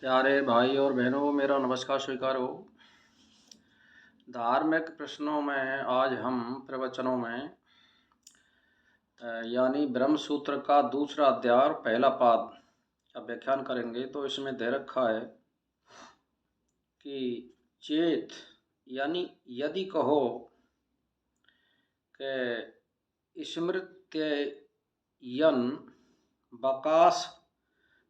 प्यारे भाई और बहनों, मेरा नमस्कार स्वीकार हो। धार्मिक प्रश्नों में आज हम प्रवचनों में यानी ब्रह्म सूत्र का दूसरा अध्याय और पहला पाद का व्याख्यान करेंगे। तो इसमें दे रखा है कि चेत यानी यदि कहो कि स्मृत्ययन बकास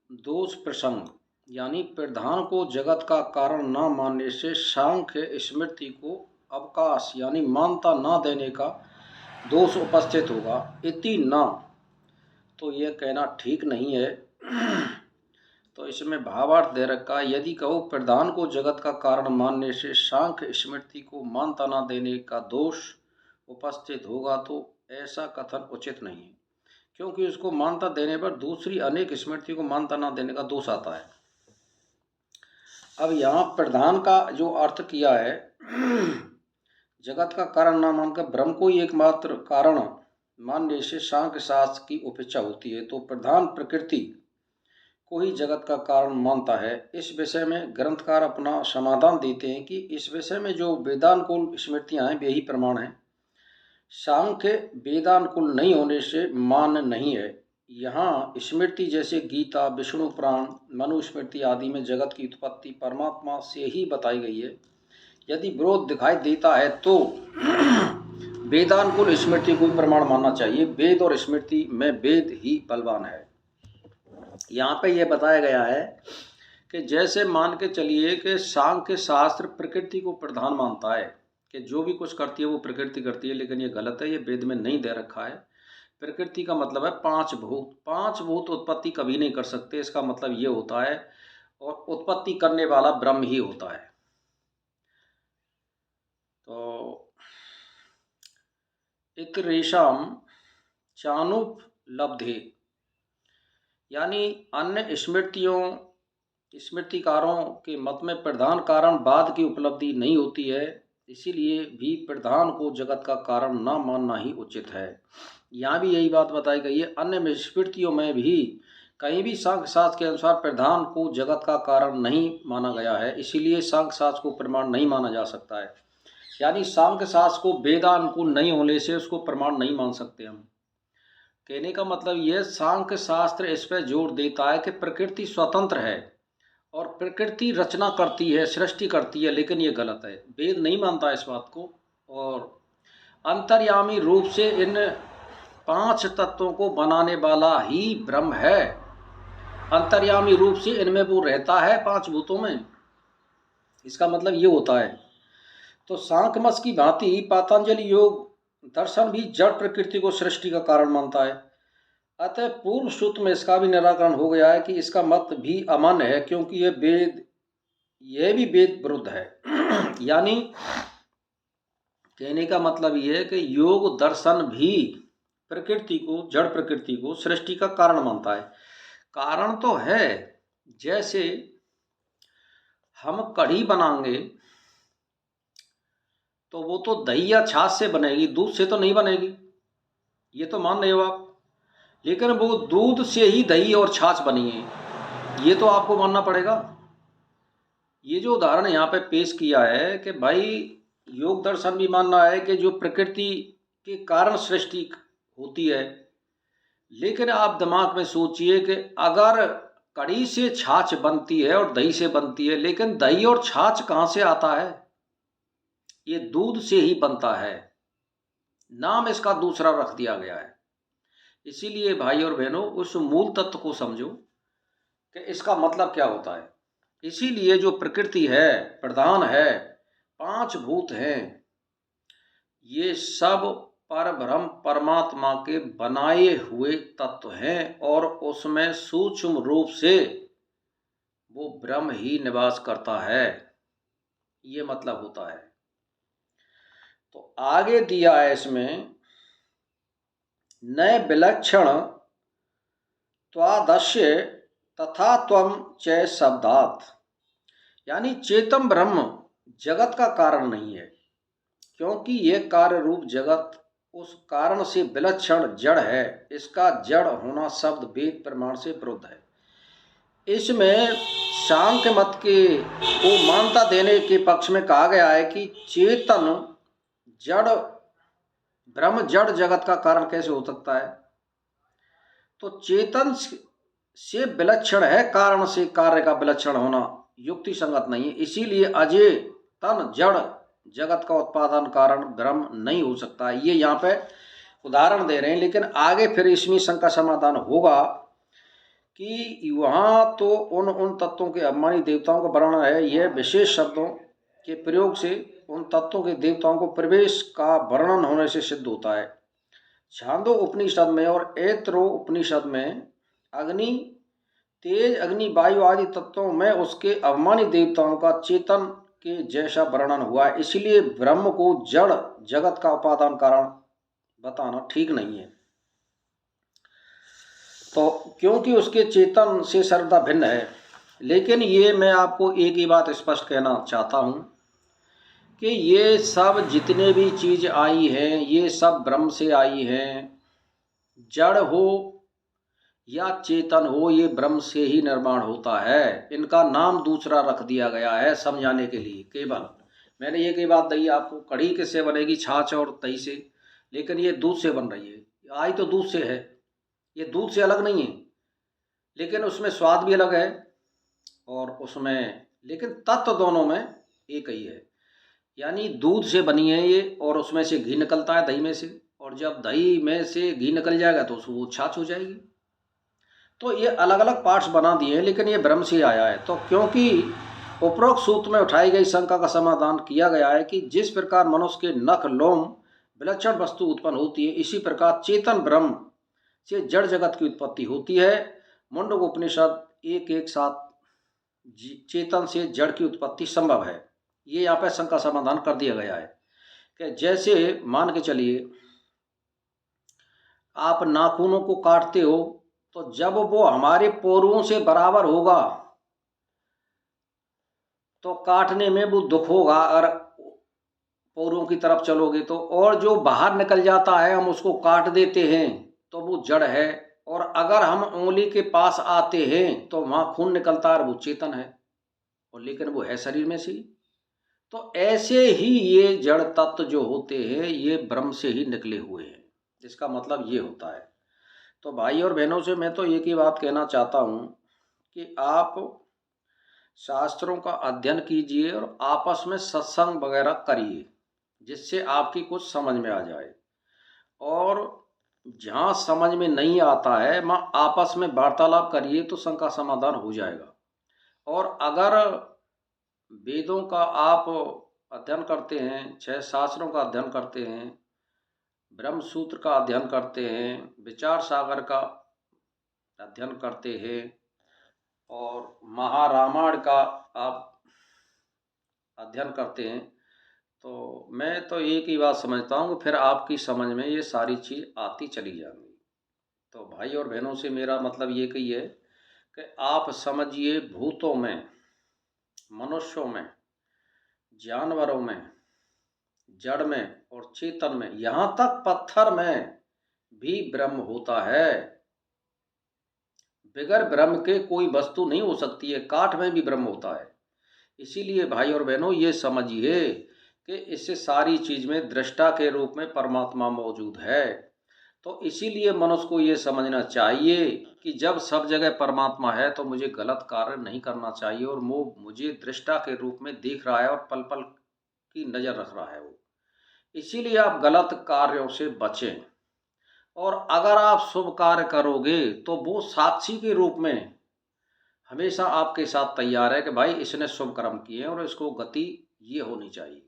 दोष प्रसंग यानी प्रधान को जगत का कारण न मानने से सांख्य स्मृति को अवकाश यानी मानता न देने का दोष उपस्थित होगा। इति न, तो यह कहना ठीक नहीं है। तो इसमें भावार्थ दे रखा है, यदि कहो प्रधान को जगत का कारण मानने से सांख्य स्मृति को मानता न देने का दोष उपस्थित होगा, तो ऐसा कथन उचित नहीं है, क्योंकि उसको मान्यता देने पर दूसरी अनेक स्मृति को मान्यता न देने का दोष आता है। अब यहाँ प्रधान का जो अर्थ किया है, जगत का कारण न मानकर ब्रह्म को ही एकमात्र कारण मानने से सांख्य शास्त्र की उपेक्षा होती है। तो प्रधान प्रकृति को ही जगत का कारण मानता है। इस विषय में ग्रंथकार अपना समाधान देते हैं कि इस विषय में जो वेदानुकूल स्मृतियाँ हैं वे ही प्रमाण हैं। सांख्य वेदानुकूल नहीं होने से मान नहीं है। यहाँ स्मृति जैसे गीता, विष्णु पुराण, मनुस्मृति आदि में जगत की उत्पत्ति परमात्मा से ही बताई गई है। यदि विरोध दिखाई देता है तो वेदानुकूल स्मृति को प्रमाण मानना चाहिए। वेद और स्मृति में वेद ही बलवान है। यहाँ पे यह बताया गया है कि जैसे मान के चलिए कि सांख्य शास्त्र प्रकृति को प्रधान मानता है कि जो भी कुछ करती है वो प्रकृति करती है, लेकिन ये गलत है। ये वेद में नहीं दे रखा है। प्रकृति का मतलब है पांच भूत। पांच भूत उत्पत्ति कभी नहीं कर सकते, इसका मतलब ये होता है, और उत्पत्ति करने वाला ब्रह्म ही होता है। तो इतरेशम चानुपलब्धि यानी अन्य स्मृतिकारों के मत में प्रधान कारण बाद की उपलब्धि नहीं होती है, इसीलिए भी प्रधान को जगत का कारण न मानना ही उचित है। यहाँ भी यही बात बताई गई है। अन्य स्मृतियों में भी कहीं भी सांख्य शास्त्र के अनुसार प्रधान को जगत का कारण नहीं माना गया है, इसीलिए सांख्य शास्त्र को प्रमाण नहीं माना जा सकता है। यानी सांख्य शास्त्र को वेदानुकूल नहीं होने से उसको प्रमाण नहीं मान सकते हम। कहने का मतलब यह, सांख्य शास्त्र इस पर जोर देता है कि प्रकृति स्वतंत्र है और प्रकृति रचना करती है, सृष्टि करती है, लेकिन ये गलत है। वेद नहीं मानता इस बात को। और अंतर्यामी रूप से इन पांच तत्वों को बनाने वाला ही ब्रह्म है। अंतर्यामी रूप से इनमें वो रहता है, पांच भूतों में। इसका मतलब ये होता है। तो सांख्य मत की भांति पातंजलि योग दर्शन भी जड़ प्रकृति को सृष्टि का कारण मानता है। अतः पूर्व सूत्र में इसका भी निराकरण हो गया है कि इसका मत भी अमान्य है, क्योंकि यह भी वेद विरुद्ध है। यानी कहने का मतलब यह है कि योग दर्शन भी प्रकृति को, जड़ प्रकृति को सृष्टि का कारण मानता है। कारण तो है, जैसे हम कढ़ी बनाएंगे तो वो तो दही या छाछ से बनेगी, दूध से तो नहीं बनेगी, ये तो मान रहे हो आप। लेकिन वो दूध से ही दही और छाछ बनी है, ये तो आपको मानना पड़ेगा। ये जो उदाहरण यहाँ पे पेश किया है कि भाई योग दर्शन भी मानना है कि जो प्रकृति के कारण सृष्टि होती है, लेकिन आप दिमाग में सोचिए कि अगर कढ़ी से छाछ बनती है और दही से बनती है, लेकिन दही और छाछ कहाँ से आता है? ये दूध से ही बनता है। नाम इसका दूसरा रख दिया गया है। इसीलिए भाई और बहनों, उस मूल तत्व को समझो कि इसका मतलब क्या होता है। इसीलिए जो प्रकृति है, प्रधान है, पांच भूत हैं, ये सब परब्रह्म परमात्मा के बनाए हुए तत्व हैं और उसमें सूक्ष्म रूप से वो ब्रह्म ही निवास करता है, ये मतलब होता है। तो आगे दिया है इसमें, नए विलक्षण त्वादस्य तथा त्वम च शब्दात्, यानी चेतन ब्रह्म जगत का कारण नहीं है, क्योंकि यह कार्य रूप जगत उस कारण से विलक्षण जड़ है। इसका जड़ होना शब्द वेद प्रमाण से विरुद्ध है। इसमें सांख्य मत के को मान्यता देने के पक्ष में कहा गया है कि चेतन जड़ ब्रह्म जड़ जगत का कारण कैसे हो सकता है। तो चेतन से विलक्षण है, कारण से कार्य का विलक्षण होना युक्ति संगत नहीं है। इसीलिए अजय तन जड़ जगत का उत्पादन कारण ब्रह्म नहीं हो सकता। ये यहाँ पे उदाहरण दे रहे हैं, लेकिन आगे फिर इसमें शंका समाधान होगा कि वहाँ तो उन तत्वों के अभिमानी देवताओं का वर्णन है। यह विशेष शब्दों के प्रयोग से उन तत्वों के देवताओं को प्रवेश का वर्णन होने से सिद्ध होता है। छांदो उपनिषद में और ऐतरो उपनिषद में अग्नि, तेज, अग्नि, वायु आदि तत्वों में उसके अभिमानी देवताओं का चेतन के जैसा वर्णन हुआ है। इसलिए ब्रह्म को जड़ जगत का उपादान कारण बताना ठीक नहीं है। तो क्योंकि उसके चेतन से सर्वदा भिन्न है। लेकिन ये मैं आपको एक ही बात स्पष्ट कहना चाहता हूँ कि ये सब जितने भी चीज आई हैं ये सब ब्रह्म से आई हैं। जड़ हो या चेतन हो, ये ब्रह्म से ही निर्माण होता है। इनका नाम दूसरा रख दिया गया है समझाने के लिए केवल। मैंने ये कई बात दी आपको, कढ़ी किससे बनेगी, छाछ और दही से, लेकिन ये दूध से बन रही है। आई तो दूध से है, ये दूध से अलग नहीं है, लेकिन उसमें स्वाद भी अलग है और उसमें, लेकिन तत्व दोनों में एक ही है। यानी दूध से बनी है ये, और उसमें से घी निकलता है दही में से, और जब दही में से घी निकल जाएगा तो वो छाछ हो जाएगी। तो ये अलग अलग पार्ट्स बना दिए हैं, लेकिन ये ब्रह्म से आया है। तो क्योंकि उपरोक्त सूत्र में उठाई गई शंका का समाधान किया गया है कि जिस प्रकार मनुष्य के नख लोम विलक्षण वस्तु उत्पन्न होती है, इसी प्रकार चेतन ब्रह्म से जड़ जगत की उत्पत्ति होती है। मुंडक उपनिषद 1:1-7 चेतन से जड़ की उत्पत्ति संभव है। ये यहाँ पे शंका समाधान कर दिया गया है कि जैसे मान के चलिए आप नाखूनों को काटते हो, तो जब वो हमारे पोरुओं से बराबर होगा तो काटने में वो दुख होगा, अगर पोरुओं की तरफ चलोगे तो। और जो बाहर निकल जाता है हम उसको काट देते हैं तो वो जड़ है। और अगर हम उंगली के पास आते हैं तो वहाँ खून निकलता है, वो चेतन है, और लेकिन वो है शरीर में से ही। तो ऐसे ही ये जड़ तत्व जो होते हैं ये ब्रह्म से ही निकले हुए हैं। इसका मतलब ये होता है। तो भाई और बहनों से मैं तो एक ही बात कहना चाहता हूँ कि आप शास्त्रों का अध्ययन कीजिए और आपस में सत्संग वगैरह करिए, जिससे आपकी कुछ समझ में आ जाए। और जहाँ समझ में नहीं आता है वहाँ आपस में वार्तालाप करिए तो शंका समाधान हो जाएगा। और अगर वेदों का आप अध्ययन करते हैं, 6 शास्त्रों का अध्ययन करते हैं, ब्रह्म सूत्र का अध्ययन करते हैं, विचार सागर का अध्ययन करते हैं, और महारामायण का आप अध्ययन करते हैं, तो मैं तो एक ही बात समझता हूँ कि फिर आपकी समझ में ये सारी चीज़ आती चली जाएंगी। तो भाई और बहनों से मेरा मतलब ये ही है कि आप समझिए, भूतों में, मनुष्यों में, जानवरों में, जड़ में और चेतन में, यहाँ तक पत्थर में भी ब्रह्म होता है। बगैर ब्रह्म के कोई वस्तु नहीं हो सकती है। काठ में भी ब्रह्म होता है। इसीलिए भाई और बहनों ये समझिए कि इससे सारी चीज में दृष्टा के रूप में परमात्मा मौजूद है। तो इसीलिए मनुष्य को ये समझना चाहिए कि जब सब जगह परमात्मा है तो मुझे गलत कार्य नहीं करना चाहिए, और वो मुझे दृष्टा के रूप में देख रहा है और पल पल की नजर रख रहा है वो। इसीलिए आप गलत कार्यों से बचें, और अगर आप शुभ कार्य करोगे तो वो साक्षी के रूप में हमेशा आपके साथ तैयार है कि भाई इसने शुभ कर्म किए हैं और इसको गति ये होनी चाहिए।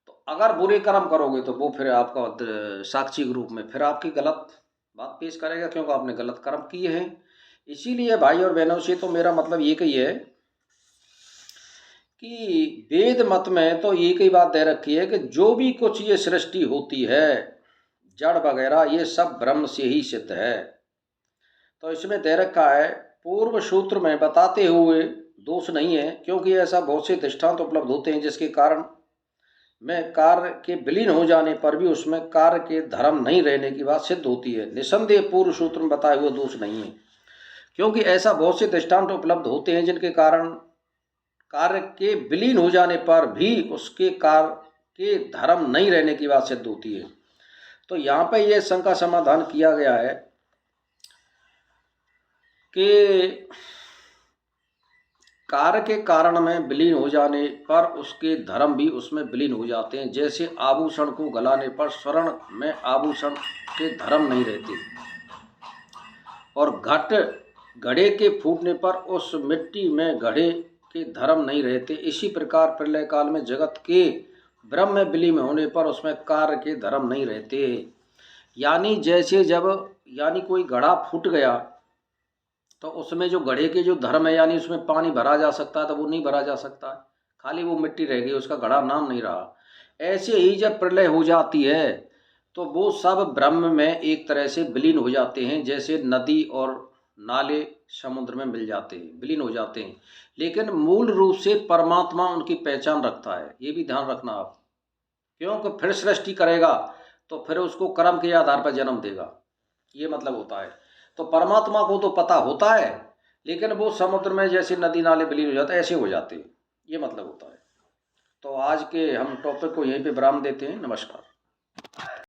तो अगर बुरे कर्म करोगे तो वो फिर आपका साक्षी के रूप में फिर आपकी गलत बात पेश करेगा, क्योंकि आपने गलत कर्म किए हैं। इसीलिए भाई और बहनों से तो मेरा मतलब ये ही है कि वेद मत में तो एक ही बात दे रखी है कि जो भी कुछ ये सृष्टि होती है, जड़ वगैरह, ये सब ब्रह्म से ही सिद्ध है। तो इसमें दे रखा है पूर्व सूत्र में बताते हुए दोष नहीं है, क्योंकि ऐसा बहुत से दृष्टांत उपलब्ध होते हैं जिसके कारण में कार्य के विलीन हो जाने पर भी उसमें कार्य के धर्म नहीं रहने की बात सिद्ध होती है। निसंदेह पूर्व सूत्र में बताए हुए दोष नहीं है, क्योंकि ऐसा बहुत से दृष्टांत उपलब्ध होते हैं जिनके कारण कार्य के विलीन हो जाने पर भी उसके कार्य के धर्म नहीं रहने की बात सिद्ध होती है। तो यहाँ पे ये शंका समाधान किया गया है कि कार्य के कारण में विलीन हो जाने पर उसके धर्म भी उसमें विलीन हो जाते हैं। जैसे आभूषण को गलाने पर स्वर्ण में आभूषण के धर्म नहीं रहते, और घड़े के फूटने पर उस मिट्टी में घड़े के धर्म नहीं रहते। इसी प्रकार प्रलय काल में जगत के ब्रह्म में विलीन होने पर उसमें कार्य के धर्म नहीं रहते। यानी जैसे जब कोई घड़ा फूट गया तो उसमें जो घड़े के जो धर्म है, यानी उसमें पानी भरा जा सकता है, तो वो नहीं भरा जा सकता है, खाली वो मिट्टी रह गई, उसका घड़ा नाम नहीं रहा। ऐसे ही जब प्रलय हो जाती है तो वो सब ब्रह्म में एक तरह से विलीन हो जाते हैं, जैसे नदी और नाले समुद्र में मिल जाते हैं, विलीन हो जाते हैं। लेकिन मूल रूप से परमात्मा उनकी पहचान रखता है, ये भी ध्यान रखना आप। क्योंकि फिर सृष्टि करेगा तो फिर उसको कर्म के आधार पर जन्म देगा, ये मतलब होता है। तो परमात्मा को तो पता होता है, लेकिन वो समुद्र में जैसे नदी नाले विलीन हो जाते हैं, ऐसे हो जाते हैं, ये मतलब होता है। तो आज के हम टॉपिक को यहीं पे विराम देते हैं। नमस्कार।